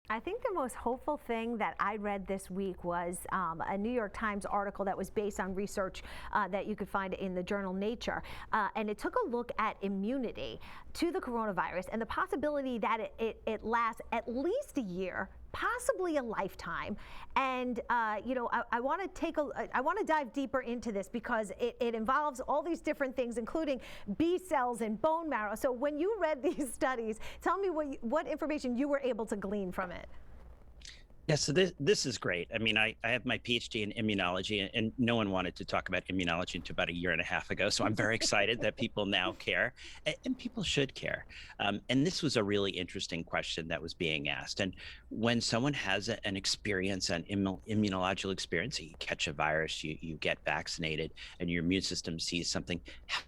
I think the most hopeful thing that I read this week was a New York Times article that was based on research that you could find in the journal Nature. And it took a look at immunity to the coronavirus and the possibility that it lasts at least a year, possibly a lifetime. And I want to I want to dive deeper into this because it involves all these different things, including B cells and bone marrow. So when you read these studies, tell me what information you were able to glean from it. Yeah, so this is great. I mean, I have my PhD in immunology, and no one wanted to talk about immunology until about a year and a half ago. So I'm very excited that people now care, and people should care. And this was a really interesting question that was being asked. And when someone has an experience, an immunological experience, you catch a virus, you get vaccinated, and your immune system sees something,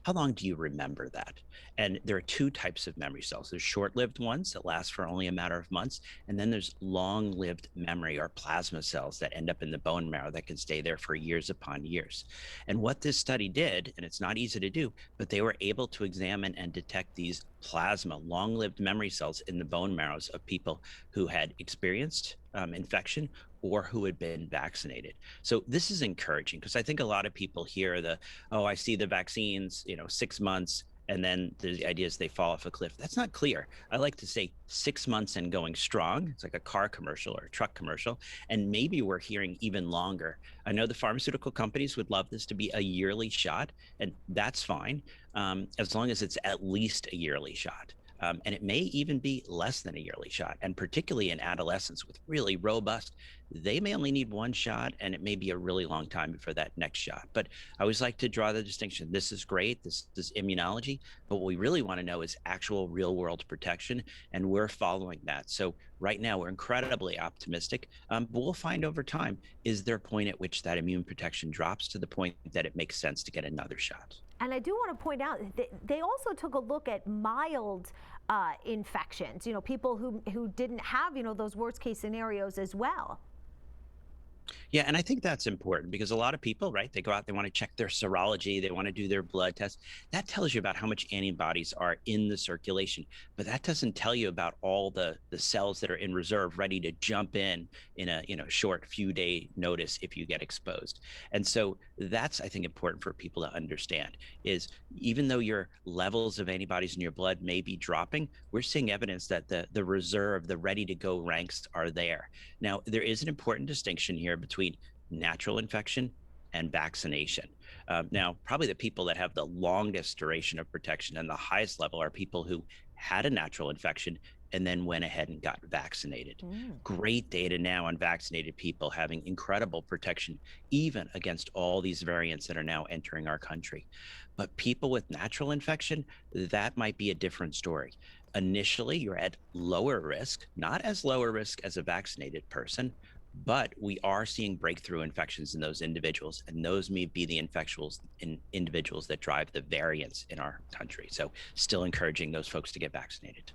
how long do you remember that? And there are two types of memory cells. There's short-lived ones that last for only a matter of months, and then there's long-lived memory or plasma cells that end up in the bone marrow that can stay there for years upon years. And what this study did, and it's not easy to do, but they were able to examine and detect these plasma, long-lived memory cells in the bone marrows of people who had experienced infection or who had been vaccinated. So this is encouraging because I think a lot of people hear oh, I see the vaccines, 6 months, and then the idea is they fall off a cliff. That's not clear. I like to say 6 months and going strong. It's like a car commercial or a truck commercial. And maybe we're hearing even longer. I know the pharmaceutical companies would love this to be a yearly shot, and that's fine, as long as it's at least a yearly shot. And it may even be less than a yearly shot. And particularly in adolescents with really robust, they may only need one shot, and it may be a really long time before that next shot. But I always like to draw the distinction. This is great. This is immunology. But what we really want to know is actual real world protection. And we're following that. So right now, we're incredibly optimistic. But we'll find over time, is there a point at which that immune protection drops to the point that it makes sense to get another shot? And I do want to point out that they also took a look at mild infections, people who didn't have, those worst case scenarios as well. Yeah, and I think that's important because a lot of people, right, they go out, they want to check their serology, they want to do their blood test. That tells you about how much antibodies are in the circulation, but that doesn't tell you about all the cells that are in reserve ready to jump in a short few day notice if you get exposed. And so that's, I think, important for people to understand is even though your levels of antibodies in your blood may be dropping, we're seeing evidence that the reserve, the ready to go ranks are there. Now, there is an important distinction here between natural infection and vaccination. Now, probably the people that have the longest duration of protection and the highest level are people who had a natural infection and then went ahead and got vaccinated. Great data now on vaccinated people having incredible protection, even against all these variants that are now entering our country. But people with natural infection, that might be a different story. Initially, you're at lower risk, not as lower risk as a vaccinated person, but we are seeing breakthrough infections in those individuals, and those may be the infectious individuals that drive the variants in our country. So still encouraging those folks to get vaccinated.